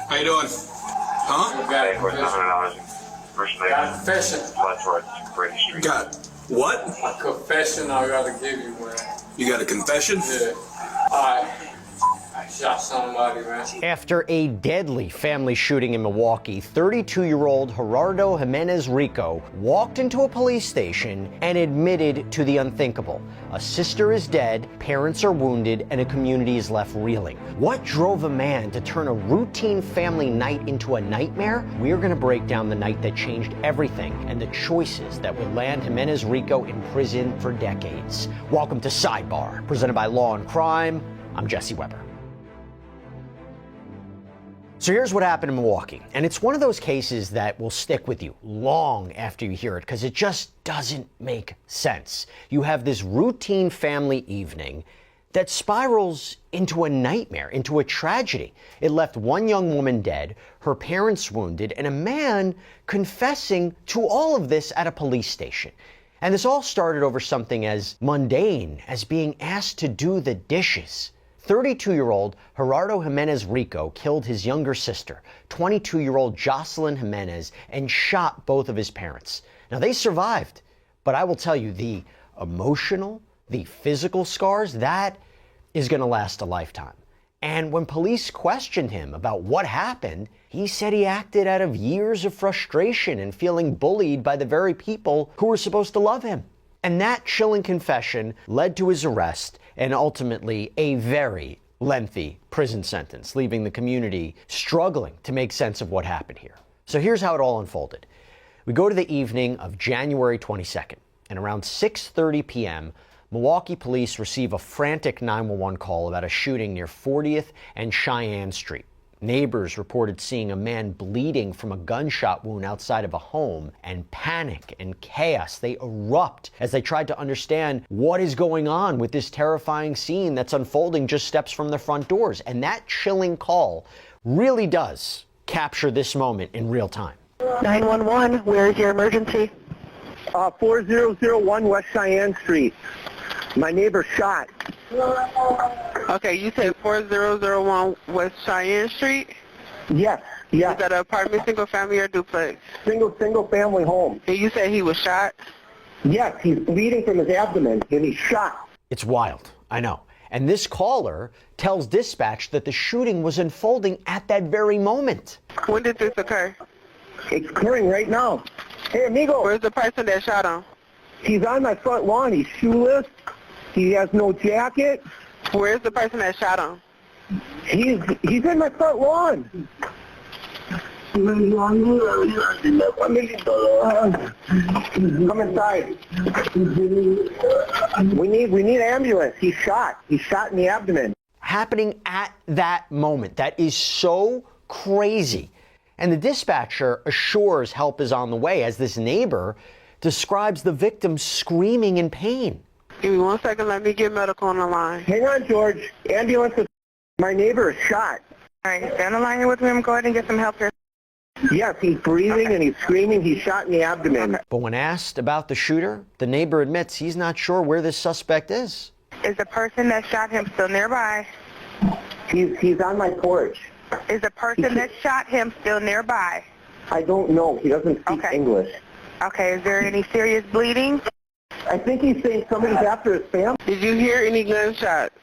How you doing? Huh? Got confession. Got what? A confession I gotta give you, man. You got a confession? Yeah. I shot somebody, man. After a deadly family shooting in Milwaukee, 32-year-old Gerardo Jimenez Rico walked into a police station and admitted to the unthinkable. A sister is dead, parents are wounded, and a community is left reeling. What drove a man to turn a routine family night into a nightmare? We're going to break down the night that changed everything and the choices that would land Jimenez Rico in prison for decades. Welcome to Sidebar, presented by Law and Crime. I'm Jesse Weber. So here's what happened in Milwaukee, and it's one of those cases that will stick with you long after you hear it because it just doesn't make sense. You have this routine family evening that spirals into a nightmare, into a tragedy. It left one young woman dead, her parents wounded, and a man confessing to all of this at a police station. And this all started over something as mundane as being asked to do the dishes. 32-year-old Gerardo Jimenez Rico killed his younger sister, 22-year-old Jocelyn Jimenez, and shot both of his parents. Now, they survived, but I will tell you, the emotional, the physical scars, that is going to last a lifetime. And when police questioned him about what happened, he said he acted out of years of frustration and feeling bullied by the very people who were supposed to love him. And that chilling confession led to his arrest and ultimately a very lengthy prison sentence, leaving the community struggling to make sense of what happened here. So here's how it all unfolded. We go to the evening of January 22nd, and around 6:30 p.m., Milwaukee police receive a frantic 911 call about a shooting near 40th and Cheyenne Street. Neighbors reported seeing a man bleeding from a gunshot wound outside of a home, and panic and chaos, they erupt as they tried to understand what is going on with this terrifying scene that's unfolding just steps from the front doors. And that chilling call really does capture this moment in real time. 911, where is your emergency? 4001 West Cheyenne Street. My neighbor shot. Okay, you said 4001 West Cheyenne Street? Yes, yes. Is that an apartment, single family, or duplex? Single family home. And you said he was shot? Yes, he's bleeding from his abdomen and he's shot. It's wild, I know. And this caller tells dispatch that the shooting was unfolding at that very moment. When did this occur? It's occurring right now. Hey, amigo. Where's the person that shot him? He's on my front lawn. He's shoeless. He has no jacket. Where's the person that shot him? He's in my front lawn. Come inside. We need ambulance. He's shot. He's shot in the abdomen. Happening at that moment. That is so crazy. And the dispatcher assures help is on the way as this neighbor describes the victim screaming in pain. Give me 1 second, let me get medical on the line. Hang on, George. Ambulance is... My neighbor is shot. All right, stay on the line here with him. Go ahead and get some help here. Yes, he's breathing and he's screaming. He's shot in the abdomen. But when asked about the shooter, the neighbor admits he's not sure where this suspect is. Is the person that shot him still nearby? He's on my porch. Is the person that shot him still nearby? I don't know. He doesn't speak English. Okay, is there any serious bleeding? I think he's saying somebody's after his family. Did you hear any gunshots?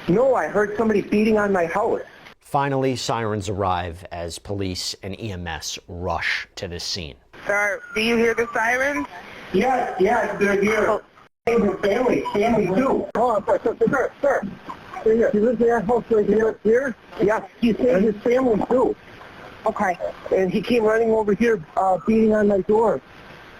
No, I heard somebody beating on my house. Finally, sirens arrive as police and EMS rush to this scene. Sir, do you hear the sirens? Yes, they're here. Family too. Oh, sir. He lives in that house right here. Yes, he's saying his family too. Okay. And he came running over here, beating on my door.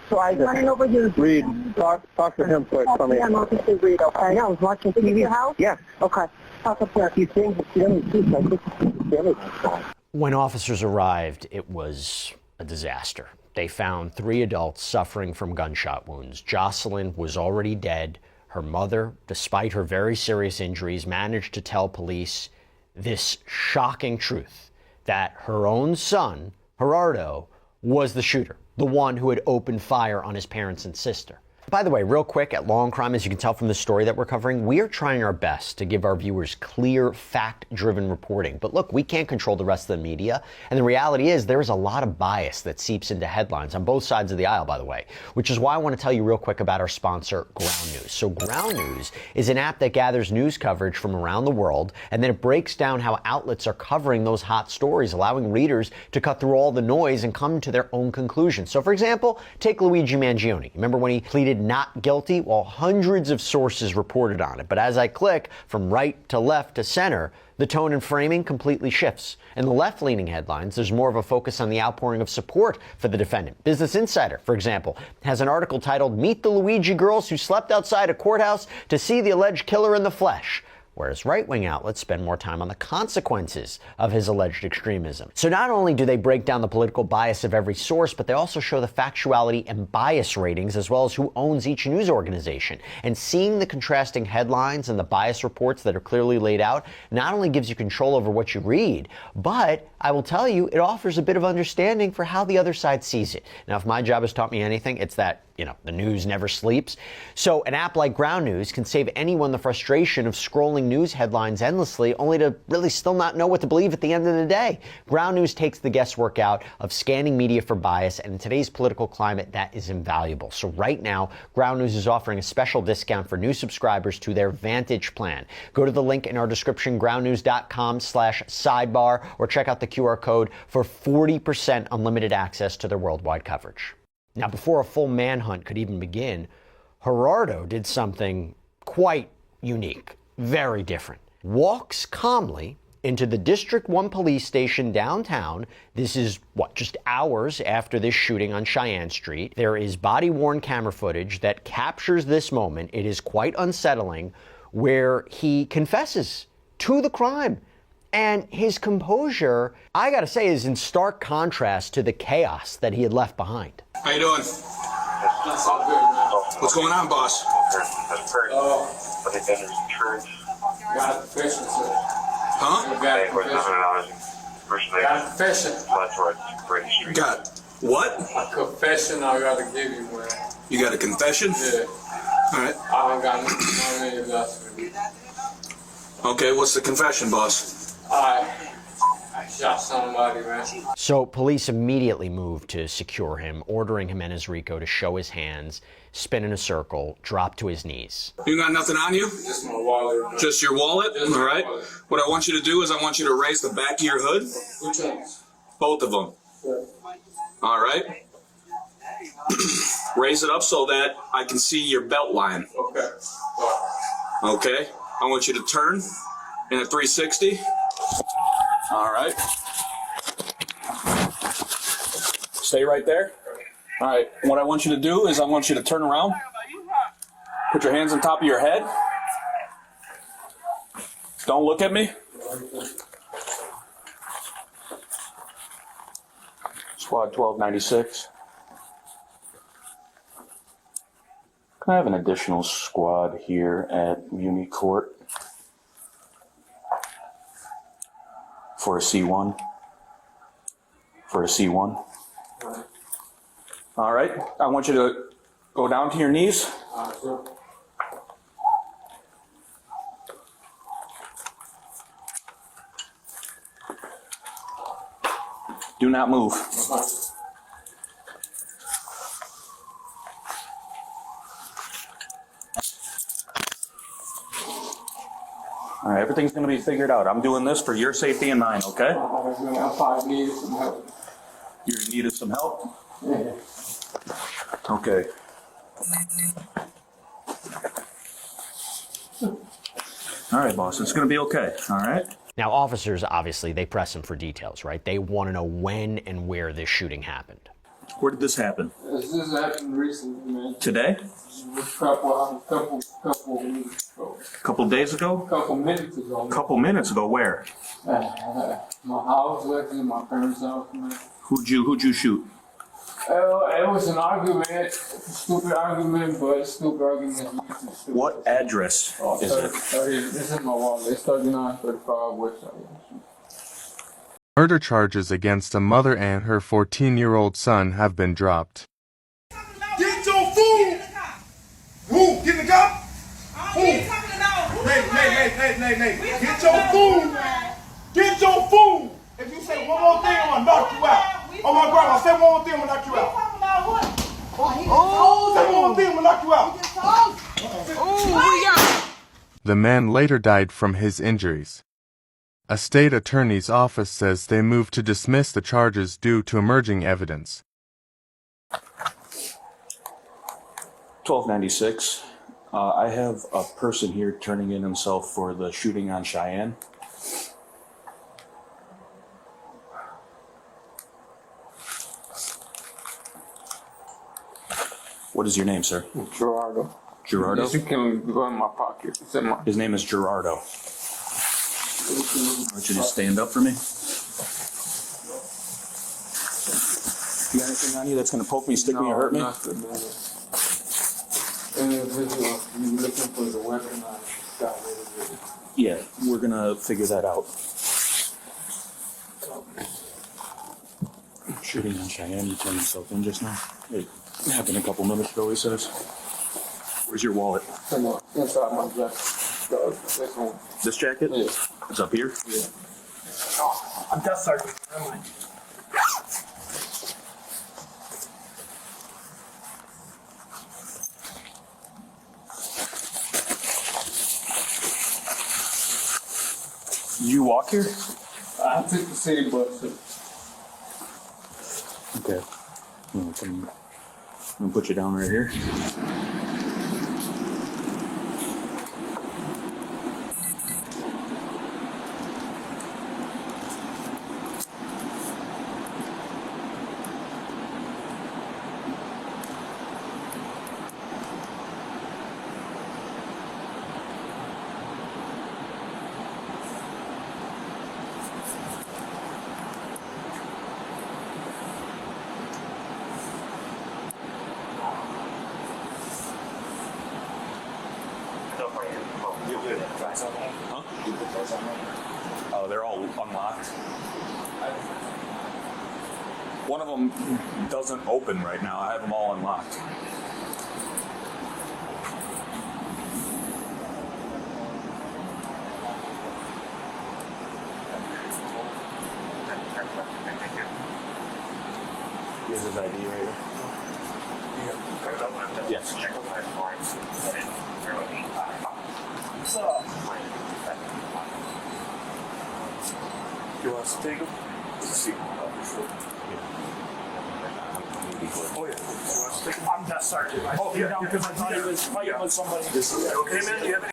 So I running over here. Reed, talk to him quick. I'm Officer Reed, okay? Yeah, I was watching TV. Is your house? Yes. Okay. Talk up there. He's saying his family too, so When officers arrived, it was a disaster. They found 3 adults suffering from gunshot wounds. Jocelyn was already dead. Her mother, despite her very serious injuries, managed to tell police this shocking truth that her own son, Gerardo, was the shooter, the one who had opened fire on his parents and sister. by the way, real quick, at Law and Crime, as you can tell from the story that we're covering, we are trying our best to give our viewers clear, fact-driven reporting. But look, we can't control the rest of the media. And the reality is there is a lot of bias that seeps into headlines on both sides of the aisle, by the way, which is why I want to tell you real quick about our sponsor, Ground News. So Ground News is an app that gathers news coverage from around the world, and then it breaks down how outlets are covering those hot stories, allowing readers to cut through all the noise and come to their own conclusions. So, for example, take Luigi Mangione. Remember when he pleaded not guilty? Well, hundreds of sources reported on it. But as I click from right to left to center, the tone and framing completely shifts. In the left-leaning headlines, there's more of a focus on the outpouring of support for the defendant. Business Insider, for example, has an article titled, "Meet the Luigi Girls Who Slept Outside a Courthouse to See the Alleged Killer in the Flesh," whereas right-wing outlets spend more time on the consequences of his alleged extremism. So not only do they break down the political bias of every source, but they also show the factuality and bias ratings, as well as who owns each news organization. And seeing the contrasting headlines and the bias reports that are clearly laid out not only gives you control over what you read, but I will tell you, it offers a bit of understanding for how the other side sees it. Now, if my job has taught me anything, it's that the news never sleeps. So an app like Ground News can save anyone the frustration of scrolling news headlines endlessly, only to really still not know what to believe at the end of the day. Ground News takes the guesswork out of scanning media for bias, and in today's political climate, that is invaluable. So right now, Ground News is offering a special discount for new subscribers to their Vantage plan. Go to the link in our description, groundnews.com/sidebar, or check out the QR code for 40% unlimited access to their worldwide coverage. Now, before a full manhunt could even begin, Gerardo did something quite unique, very different. Walks calmly into the District 1 police station downtown. This is, just hours after this shooting on Cheyenne Street. There is body-worn camera footage that captures this moment. It is quite unsettling, where he confesses to the crime. And his composure, I gotta say, is in stark contrast to the chaos that he had left behind. How you doing? That's all good, man. What's going on, boss? Got confession, sir. Huh? Got confession. Got what? A confession I gotta give you, man. You got a confession? Yeah. All right. I don't got nothing else to do. Okay, what's the confession, boss? I shot somebody, man. So police immediately moved to secure him, ordering Jimenez Rico to show his hands, spin in a circle, drop to his knees. You got nothing on you? Just my wallet, man. Just your wallet? Just my All right. wallet. What I want you to do is I want you to raise the back of your hood. Which ones? Both of them. Yeah. All right. Raise it up so that I can see your belt line. Okay. Okay. I want you to turn in a 360. All right. Stay right there. All right. What I want you to do is I want you to turn around. Put your hands on top of your head. Don't look at me. Squad 1296. Can I have an additional squad here at Muni Court for a C1? For a C1. All right. I want you to go down to your knees. Do not move. All right, everything's going to be figured out. I'm doing this for your safety and mine, okay? I probably needed some help. You needed some help? Yeah. Okay. All right, boss, it's going to be okay, all right? Now, officers, obviously, they press him for details, right? They want to know when and where this shooting happened. Where did this happen? This happened recently, man. Today? A couple minutes ago. A couple days ago? Couple minutes ago. A couple minutes ago, where? My house, actually, my parents' house, man. Who'd you shoot? It was an argument, stupid argument, but stupid argument. What address is it? This is my wallet. It's 3935 West Side. Murder charges against a mother and her 14-year-old son have been dropped. Get your food Nay. Get your food. Get your food. If you say one more thing, I'm gonna knock you out. Oh my grandma, say one more thing, I'm gonna knock you out. Say one more thing, I'm gonna knock you out. The man later died from his injuries. A state attorney's office says they moved to dismiss the charges due to emerging evidence. 1296. I have a person here turning in himself for the shooting on Cheyenne. What is your name, sir? Gerardo. Gerardo? You can go in my pocket. It's in my... His name is Gerardo. Why don't you just stand up for me? You got anything on you that's going to poke me, stick me, or hurt me? Nothing, man. Individual, you looking for the weapon I got rid of it. Yeah, we're going to figure that out. Shooting on Cheyenne, you turned yourself in just now? It happened a couple minutes ago, he says. Where's your wallet? Come on, inside my jacket. This one. This jacket? Yeah. It's up here? Yeah. I'm just starting. Never mind. Did you walk here? I took the city bus. Okay. I'm gonna put you down right here. Huh? They're all unlocked. One of them doesn't open right now. I have them all unlocked. Here's his ID right here. Yes. You want us to take him? Oh yeah. I'm Death Sergeant. I pulled you down because I thought he was fighting with somebody. Okay, man? Do you have any?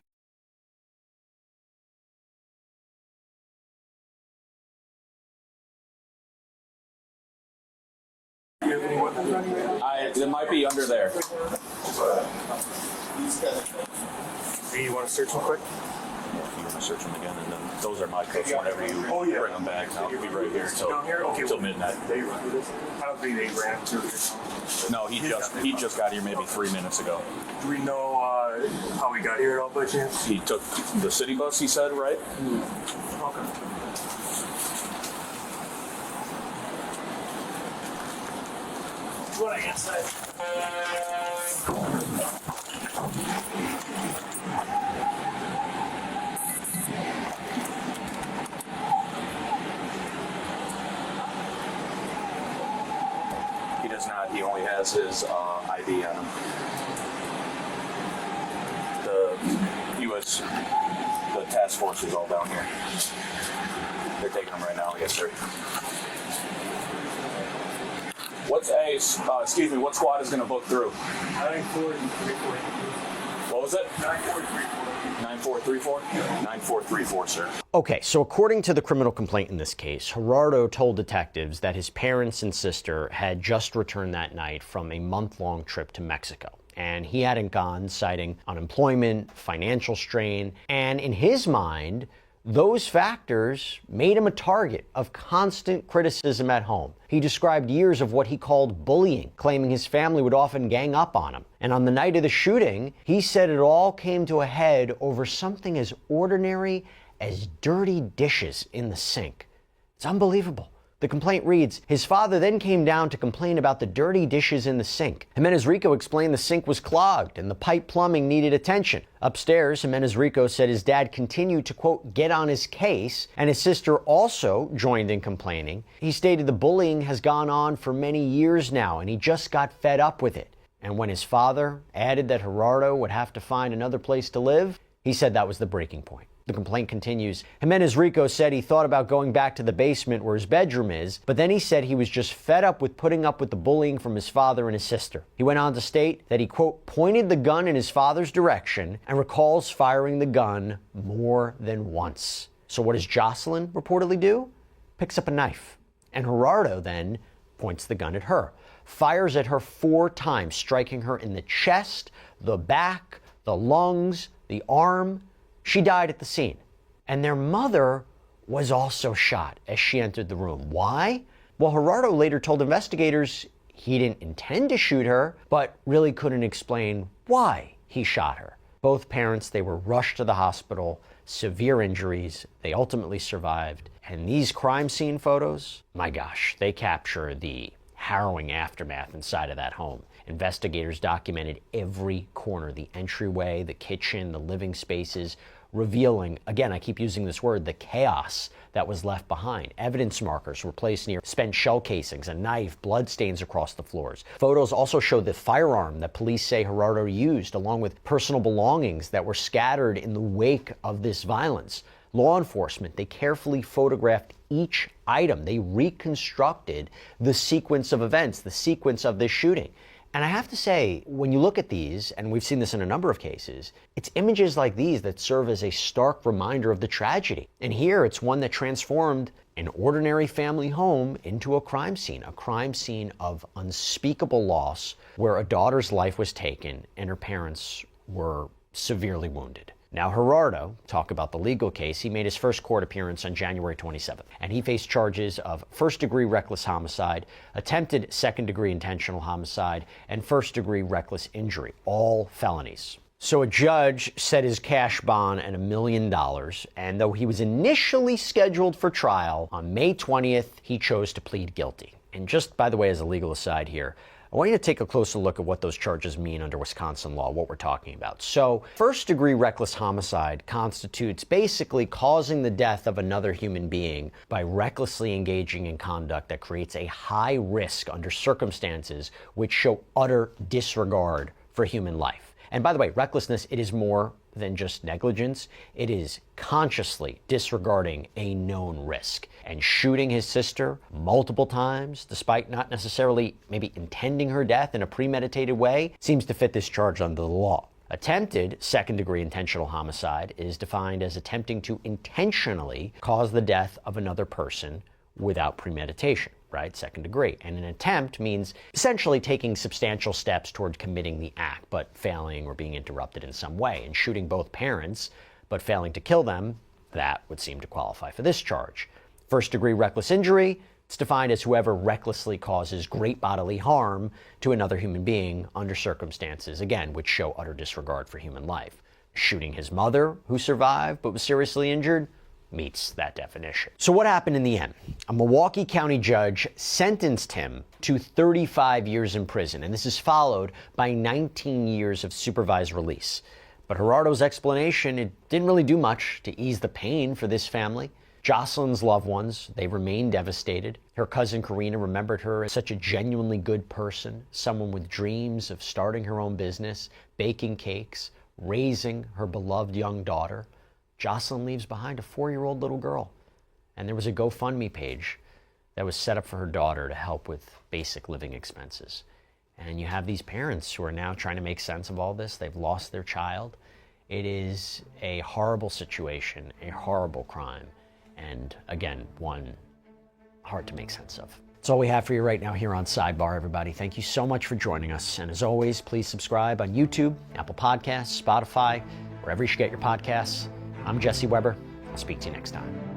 It might be under there. You want to search real quick? If you want to search them again, and then those are my coats whenever you bring them back. I'll be right here till midnight. I don't think they ran through. No, he just got here maybe 3 minutes ago. Do we know how we got here at all by chance? He took the city bus, he said, right? Okay. What I guess He does not. He only has his ID on him. The task force is all down here. They're taking him right now. Yes, sir. Excuse me, what squad is going to book through? 9434. What was it? 9434. 9434? 9434, sir. Okay, so according to the criminal complaint in this case, Gerardo told detectives that his parents and sister had just returned that night from a month-long trip to Mexico. And he hadn't gone, citing unemployment, financial strain, and in his mind, those factors made him a target of constant criticism at home. He described years of what he called bullying, claiming his family would often gang up on him. And on the night of the shooting, he said it all came to a head over something as ordinary as dirty dishes in the sink. It's unbelievable. The complaint reads, his father then came down to complain about the dirty dishes in the sink. Jimenez Rico explained the sink was clogged and the pipe plumbing needed attention. Upstairs, Jimenez Rico said his dad continued to, quote, get on his case, and his sister also joined in complaining. He stated the bullying has gone on for many years now, and he just got fed up with it. And when his father added that Gerardo would have to find another place to live, he said that was the breaking point. The complaint continues. Jimenez Rico said he thought about going back to the basement where his bedroom is, but then he said he was just fed up with putting up with the bullying from his father and his sister. He went on to state that he, quote, pointed the gun in his father's direction and recalls firing the gun more than once. So what does Jocelyn reportedly do? Picks up a knife. And Gerardo then points the gun at her, fires at her 4 times, striking her in the chest, the back, the lungs, the arm. She died at the scene. And their mother was also shot as she entered the room. Why? Well, Gerardo later told investigators he didn't intend to shoot her, but really couldn't explain why he shot her. Both parents, they were rushed to the hospital, severe injuries. They ultimately survived. And these crime scene photos, my gosh, they capture the harrowing aftermath inside of that home. Investigators documented every corner, the entryway, the kitchen, the living spaces, revealing, again, I keep using this word, the chaos that was left behind. Evidence markers were placed near spent shell casings, a knife, blood stains across the floors. Photos also show the firearm that police say Gerardo used, along with personal belongings that were scattered in the wake of this violence. Law enforcement, they carefully photographed each item. They reconstructed the sequence of events, the sequence of this shooting. And I have to say, when you look at these, and we've seen this in a number of cases, it's images like these that serve as a stark reminder of the tragedy. And here it's one that transformed an ordinary family home into a crime scene of unspeakable loss, where a daughter's life was taken and her parents were severely wounded. Now, Gerardo, talk about the legal case, he made his first court appearance on January 27th, and he faced charges of first-degree reckless homicide, attempted second-degree intentional homicide, and first-degree reckless injury, all felonies. So a judge set his cash bond at $1 million, and though he was initially scheduled for trial on May 20th, he chose to plead guilty. And just, by the way, as a legal aside here, I want you to take a closer look at what those charges mean under Wisconsin law, what we're talking about. So, first-degree reckless homicide constitutes basically causing the death of another human being by recklessly engaging in conduct that creates a high risk under circumstances which show utter disregard for human life. And by the way, recklessness, it is more than just negligence. It is consciously disregarding a known risk. And shooting his sister multiple times, despite not necessarily maybe intending her death in a premeditated way, seems to fit this charge under the law. Attempted second-degree intentional homicide is defined as attempting to intentionally cause the death of another person without premeditation, right? Second degree. And an attempt means essentially taking substantial steps toward committing the act, but failing or being interrupted in some way. And shooting both parents, but failing to kill them, that would seem to qualify for this charge. First-degree reckless injury, it's defined as whoever recklessly causes great bodily harm to another human being under circumstances, again, which show utter disregard for human life. Shooting his mother, who survived but was seriously injured, meets that definition. So what happened in the end? A Milwaukee County judge sentenced him to 35 years in prison, and this is followed by 19 years of supervised release. But Gerardo's explanation, it didn't really do much to ease the pain for this family. Jocelyn's loved ones, they remained devastated. Her cousin Karina remembered her as such a genuinely good person, someone with dreams of starting her own business, baking cakes, raising her beloved young daughter. Jocelyn leaves behind a 4-year-old little girl. And there was a GoFundMe page that was set up for her daughter to help with basic living expenses. And you have these parents who are now trying to make sense of all this. They've lost their child. It is a horrible situation, a horrible crime, and again, one hard to make sense of. That's all we have for you right now here on Sidebar, everybody. Thank you so much for joining us. And as always, please subscribe on YouTube, Apple Podcasts, Spotify, wherever you should get your podcasts. I'm Jesse Weber. I'll speak to you next time.